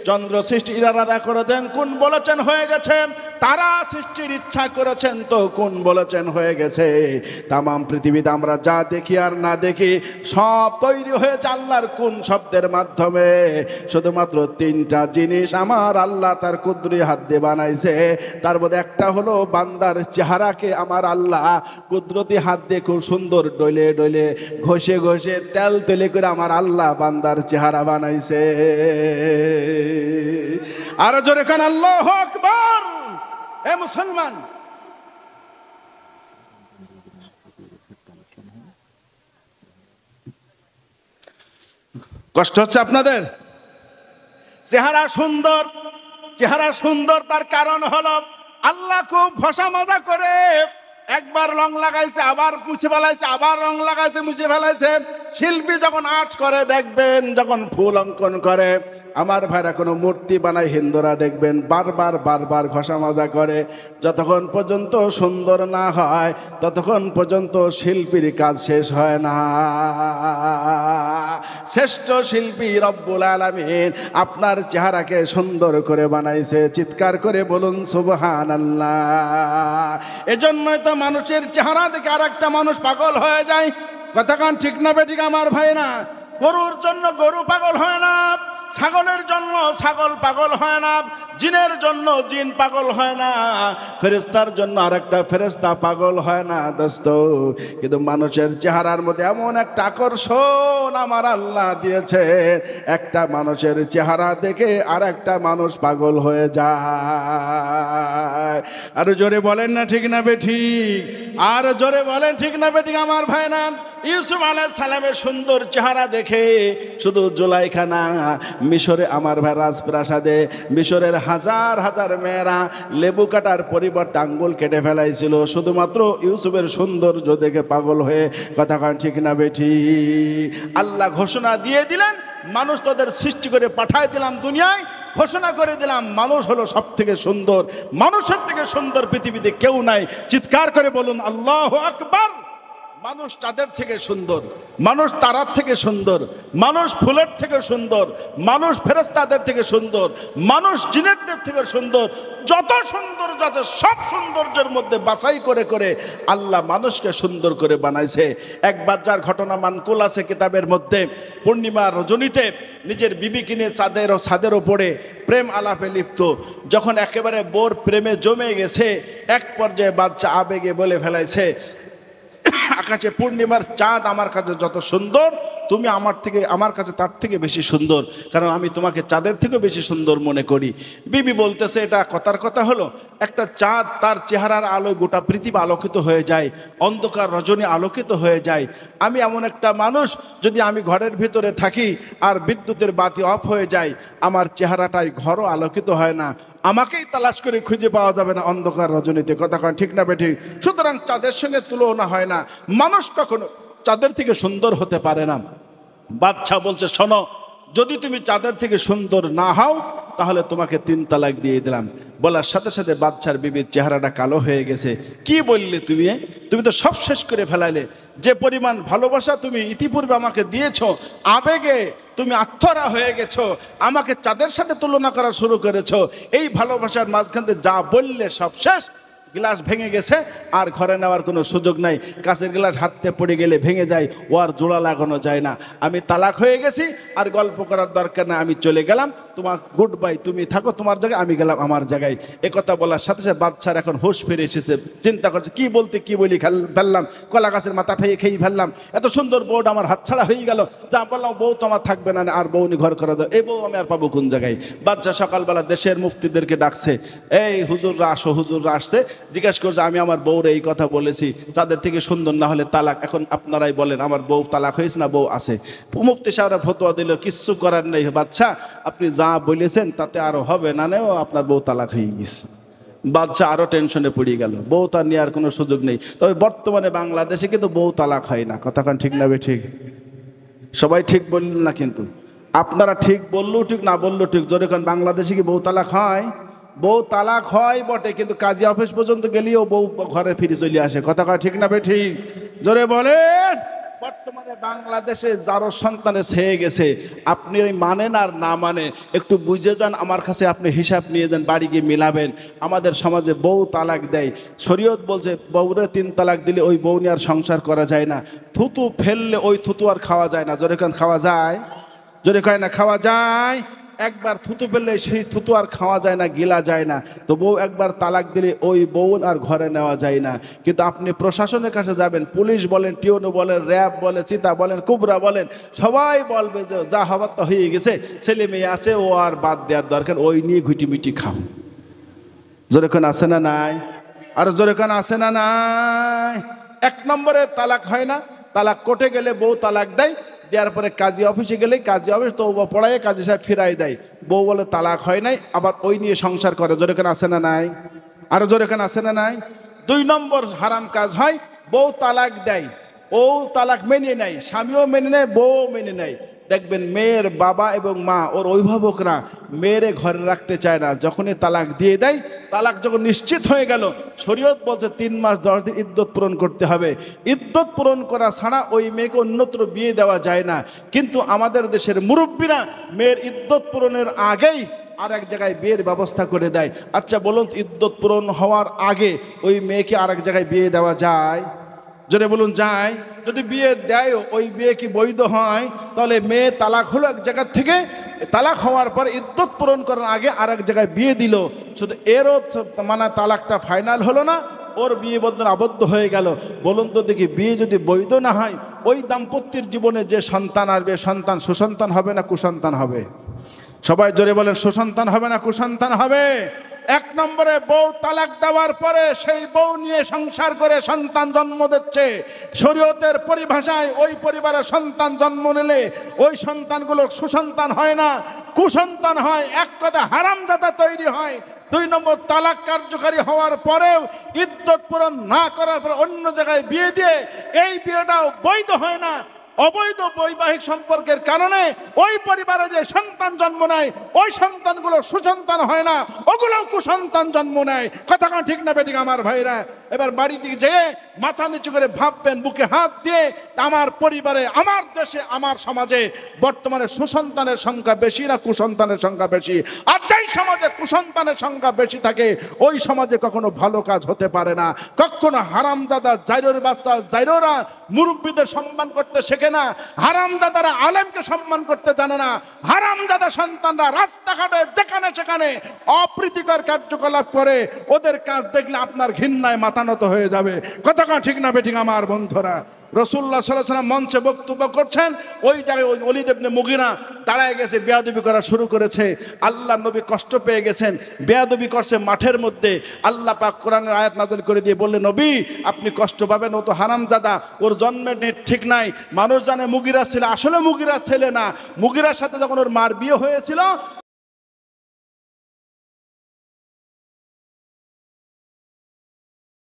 চন্দ্র সৃষ্টির ইরাদা করে দেন, কোন বলেছেন হয়ে গেছে। তারা সৃষ্টির ইচ্ছা করেছেন তো কোন বলেছেন হয়ে গেছে। তামাম পৃথিবীতে আমরা যা দেখি আর না দেখি সব তৈরি হয়েছে আল্লাহর কোন শব্দের মাধ্যমে। শুধুমাত্র তিনটা জিনিস আমার আল্লাহ তার কুদরতি হাত দিয়ে বানাইছে। তার মধ্যে একটা হলো বান্দার চেহারাকে আমার আল্লাহ কুদরতি হাত দিয়ে খুব সুন্দর ডলে ডলে ঘষে ঘষে তেল তেলে করে আমার আল্লাহ বান্দার চেহারা বানাইছে। আর জোরে কান আল্লাহু আকবার। এ মুসলমান, কষ্ট হচ্ছে আপনাদের? চেহারা সুন্দর, চেহারা সুন্দর তার কারণ হলো আল্লাহ খুব ঘষা মাজা করে একবার রং লাগাইছে, আবার মুছে ফেলাইছে, আবার রং লাগাইছে, মুছে ফেলাইছে। শিল্পী যখন আর্ট করে দেখবেন, যখন ফুল অঙ্কন করে, আমার ভাইরা কোনো মূর্তি বানায় হিন্দুরা দেখবেন বারবার বারবার ঘষা মাজা করে। যতক্ষণ পর্যন্ত সুন্দর না হয় ততক্ষণ পর্যন্ত শিল্পীর কাজ শেষ হয় না। শ্রেষ্ঠ শিল্পী রব্বুল আলামিন আপনার চেহারাকে সুন্দর করে বানাইছে। চিৎকার করে বলুন সুবহানাল্লাহ। এজন্যই তো মানুষের চেহারা দেখে আর একটা মানুষ পাগল হয়ে যায়। কথা কান ঠিক না বেঠিক আমার ভাই? না, গরুর জন্য গরু পাগল হয় না, ছাগলের জন্য ছাগল পাগল হয় না, জিনের জন্য জিন পাগল হয় না, ফেরেশতার জন্য আরেকটা ফেরেশতা পাগল হয় না দোস্ত। কিন্তু মানুষের চেহারার মধ্যে এমন একটা আকর্ষণ আমার আল্লাহ দিয়েছে, একটা মানুষের চেহারা দেখে আর একটা মানুষ পাগল হয়ে যায়। আর জোরে বলেন না ঠিক না বেঠিক? আর জোরে বলেন ঠিক না বেঠিক আমার ভাই? না, ইউসুফ আলাইহিস সালামের সুন্দর চেহারা দেখে শুধু জুলাইখা না, মিশরে আমার ভাই রাজপ্রাসাদে মিশরের হাজার হাজার মেয়েরা লেবু কাটার পরিবর্তে আঙ্গুল কেটে ফেলাইছিল শুধুমাত্র ইউসুফের সৌন্দর্য দেখে পাগল হয়ে। কথা কান ঠিক না বেঠি? আল্লাহ ঘোষণা দিয়ে দিলেন, মানুষ তোদের সৃষ্টি করে পাঠায় দিলাম দুনিয়ায়, ঘোষণা করে দিলাম মানুষ হলো সব থেকে সুন্দর, মানুষের থেকে সুন্দর পৃথিবীতে কেউ নাই। চিৎকার করে বলুন আল্লাহু আকবার। মানুষ চাঁদের থেকে সুন্দর, মানুষ তারার থেকে সুন্দর, মানুষ ফুলের থেকে সুন্দর, মানুষ ফেরেশতাদের থেকে সুন্দর, মানুষ জিনেরদের থেকে সুন্দর। যত সৌন্দর্য আছে সব সৌন্দর্যের মধ্যে বাছাই করে করে আল্লাহ মানুষকে সুন্দর করে বানাইছে। এক বাচ্চার ঘটনা মানকুল আছে কিতাবের মধ্যে। পূর্ণিমা রজনীতে নিজের বিবিকে নিয়ে ছাদের ওপরে প্রেম আলাপে লিপ্ত। যখন একেবারে বোর প্রেমে জমে গেছে, এক পর্যায়ে বাচ্চা আবেগে বলে ফেলাইছে, আকাশে পূর্ণিমার চাঁদ আমার কাছে যত সুন্দর, তুমি আমার কাছে তার থেকে বেশি সুন্দর, কারণ আমি তোমাকে চাঁদের থেকে বেশি সুন্দর মনে করি। বিবি বলতেছে, এটা কথার কথা হলো? একটা চাঁদ তার চেহারার আলোয় গোটা পৃথিবী আলোকিত হয়ে যায়, অন্ধকার রজনী আলোকিত হয়ে যায়। আমি এমন একটা মানুষ, যদি আমি ঘরের ভিতরে থাকি আর বিদ্যুতের বাতি অফ হয়ে যায়, আমার চেহারাটাই ঘরও আলোকিত হয় না, আমাকেই তালাশ করে খুঁজে পাওয়া যাবে না অন্ধকার রজনীতে। কথা কন ঠিক না বেঠিক? সুতরাং চাঁদের সঙ্গে তুলনা হয় না, মানুষ কখনো চাঁদের থেকে সুন্দর হতে পারে না। বাদশা বলছে, শোনো, যদি তুমি চাঁদের থেকে সুন্দর না হও তাহলে তোমাকে 3 তালাক দিয়ে দিলাম। বলার সাথে সাথে বাদশার বিবির চেহারাটা কালো হয়ে গেছে। কি বললে তুমি? তুমি তো সব শেষ করে ফেলাইলে। যে পরিমাণ ভালোবাসা তুমি ইতিপূর্বে আমাকে দিয়েছ, আবেগে তুমি আত্মহারা হয়ে গেছো, আমাকে চাঁদের সাথে তুলনা করা শুরু করেছো। এই ভালোবাসার মাঝখানে যা বললে সব শেষ। গ্লাস ভেঙে গেছে, আর ঘরে নেওয়ার কোনো সুযোগ নাই। কাঁচের গ্লাস হাতে পড়ে গেলে ভেঙে যায়, ও আর জোড়া লাগানো যায় না। আমি তালাক হয়ে গেছি, আর গল্প করার দরকার না, আমি চলে গেলাম, তোমার গুড বাই, তুমি থাকো তোমার জায়গায়, আমি গেলাম আমার জায়গায়। কথা বলার সাথে সাথে বাচ্চার এখন হুঁশ ফিরে এসেছে। চিন্তা করছে, কি বলতে কি বলি ফেললাম, কলা গাছের মাথা খেয়ে ফেললাম, এত সুন্দর বউটা আমার হাতছাড়া হয়ে গেল। যা বললাম, বউ তো আমার থাকবে না, আর বউ নি ঘর করে দাও, এই বউ আমি আর পাবো কোন জায়গায়? বাচ্চা সকালবেলা দেশের মুফতিদেরকে ডাকছে, এই হুজুররা আসো, হুজুররা আসছে, জিজ্ঞাসা করছে, আমি আমার বউরে এই কথা বলেছি, তাদের থেকে সুন্দর না হলে তালাক। এখন আপনারাই বলেন, আমার বউ তালাক হয়েছে না বউ আছে? মুফতি সাহেবরা ফতোয়া দিল, কিচ্ছু করার নেই বাচ্চা, আপনি যা বলেছেন তাতে আরো হবে না, আপনার বউ তালাক হয়ে গেছে। বাচ্চা আরো টেনশনে পড়ে গেল, বউ তার নেওয়ার কোনো সুযোগ নেই। তবে বর্তমানে বাংলাদেশে কিন্তু বউ তালাক হয় না। কথা কান ঠিক না ঠিক? সবাই ঠিক বললেন না, কিন্তু আপনারা ঠিক বললেও ঠিক, না বললেও ঠিক। জোরে কান, বাংলাদেশে কি বউ তালাক হয়? বউ তালাক হয় বটে, কিন্তু কাজী অফিস পর্যন্ত গেলেও বউ ঘরে ফিরে চলে আসে। কথা কয় ঠিক না ঠিক? জোরে বলেন। বর্তমানে বাংলাদেশে যারো সন্তানে ছেয়ে গেছে, আপনি ওই মানেন আর না মানে একটু বুঝে যান, আমার কাছে আপনি হিসাব নিয়ে যান, বাড়ি গিয়ে মিলাবেন। আমাদের সমাজে বউ তালাক দেয়, শরীয়ত বলছে বউরে 3 তালাক দিলে ওই বউ নিয়ে আর সংসার করা যায় না। থুতু ফেললে ওই থুতু আর খাওয়া যায় না। জোরে কেন খাওয়া যায়? জোরে কয় না খাওয়া যায়? একবার থুতু ফেললে সেই থুতু আর খাওয়া যায় না, গিলা যায় না। তো বউ একবার তালাক দিলে ওই বউ আর ঘরে নেওয়া যায় না। কিন্তু আপনি প্রশাসনের কাছে যাবেন, পুলিশ বলেন, টিওনো বলেন, র্যাব বলেন, চিতা বলেন, কুবরা বলেন, সবাই বলবে যে যা হবার তো হয়ে গেছে, ছেলে মেয়ে আছে, ও আর বাদ দেওয়ার দরকার, ওই নিয়ে ঘুটিমিটি খাও। জোরে কোন আছে না নাই? আর জোরে কোন আছে না নাই? 1 নম্বরে তালাক হয় না। তালাক কোর্টে গেলে বউ তালাক দেয়, দেওয়ার পরে কাজী অফিসে গেলে কাজী অফিস তো পড়ায় কাজী সাহেব ফিরাই দেয়, বউ বলে তালাক হয় নাই, আবার ওই নিয়ে সংসার করে। জোরে কেন আছে না নাই? আরো জোরে কেন আছে না নাই? 2 নম্বর হারাম কাজ হয়, বউ তালাক দেয়, ও তালাক মেনে নেয়, স্বামীও মেনে নেয়, বউ মেনে নেয়। দেখবেন মেয়ের বাবা এবং মা, ওর অভিভাবকরা মেয়েরে ঘরে রাখতে চায় না। যখনই তালাক দিয়ে দেয়, তালাক যখন নিশ্চিত হয়ে গেল, শরীয়ত বলছে 3 মাস 10 দিন ইদ্যত পূরণ করতে হবে। ইদ্যত পূরণ করা ছাড়া ওই মেয়েকে অন্যত্র বিয়ে দেওয়া যায় না। কিন্তু আমাদের দেশের মুরব্বীরা মেয়ের ইদ্যত পূরণের আগেই আর এক জায়গায় বিয়ের ব্যবস্থা করে দেয়। আচ্ছা বলুন, ইদ্যত পূরণ হওয়ার আগে ওই মেয়েকে আর এক জায়গায় বিয়ে দেওয়া যায়? জোরে বলুন, যায়? যদি বিয়ে দেয়, ওই বিয়ে কি বৈধ হয়? তাহলে মেয়ে তালাক হলো এক জায়গা থেকে, তালাক হওয়ার পর ইদ্যত পূরণ করার আগে আর এক জায়গায় বিয়ে দিল, শুধু এরও মানে তালাকটা ফাইনাল হলো না, ওর বিয়ে বন্ধন আবদ্ধ হয়ে গেল। বলুন তো দেখি, বিয়ে যদি বৈধ না হয়, ওই দাম্পত্যের জীবনে যে সন্তান আসবে, সন্তান সুসন্তান হবে না কুসন্তান হবে? সবাই জোরে বলেন, সুসন্তান হবে না কুসন্তান হবে? 1 নম্বরে বউ তালাক দেওয়ার পরে সেই বউ নিয়ে সংসার করে সন্তান জন্ম দিচ্ছে। শরীয়তের পরিভাষায় ওই পরিবারে সন্তান জন্ম নিলে ওই সন্তানগুলো সুসন্তান হয় না, কুসন্তান হয়, এক কথা হারামজাদা তৈরি হয়। 2 নম্বর, তালাক কার্যকারী হওয়ার পরেও ইদ্যত পূরণ না করার পর অন্য জায়গায় বিয়ে দিয়ে এই বিয়েটাও বৈধ হয় না। অবৈধ বৈবাহিক সম্পর্কের কারণে ওই পরিবারে যে সন্তান জন্ম নেয়, ওই সন্তানগুলো সুসন্তান হয় না, ওগুলো কুসন্তান জন্ম নেয়। কথা কান ঠিক না বেঠিক আমার ভাইরা? এবার বাড়ি দিকে যেয়ে মাথা নিচু করে ভাববেন, বুকে হাত দিয়ে, আমার পরিবারে, আমার দেশে, আমার সমাজে বর্তমানে সুসন্তানের সংখ্যা বেশি না কুসন্তানের সংখ্যা বেশি? আর যেই সমাজে কুসন্তানের সংখ্যা বেশি থাকে, ওই সমাজে কখনো ভালো কাজ হতে পারে না। কখনো হারামজাদা জাইরোর বাচ্চা জাইরোরা মুরব্বীদের সম্মান করতে শেখে না, হারামজাদারা আলেমকে সম্মান করতে জানে না, হারামজাদা সন্তানরা রাস্তাঘাটে যেখানে সেখানে অপ্রীতিকর কার্যকলাপ করে। ওদের কাজ দেখলে আপনার ঘৃণায় মাথা নত হয়ে যাবে। কথা ঠিক না বেঠিক আমার বন্ধুরা? রাসূলুল্লাহ সাল্লাল্লাহু আলাইহি ওয়াসাল্লাম মঞ্চে বক্তব্য করছেন, ওই জায়গায় ওই ওলীদ ইবনে মুগীরা দাঁড়ায় গেছে, বেয়াদবি করা শুরু করেছে। আল্লাহ নবী কষ্ট পেয়ে গেছেন, বেয়াদবি করছে মাঠের মধ্যে। আল্লাহ পাক কোরআনের আয়াত নাযিল করে দিয়ে বললেন, নবী আপনি কষ্ট পাবেন, ও তো হারামজাদা, ওর জন্মের ঠিক নাই। মানুষ জানে মুগীরা ছেলে, আসলে মুগীরা ছেলে না। মুগীরার সাথে যখন ওর মার বিয়ে হয়েছিল,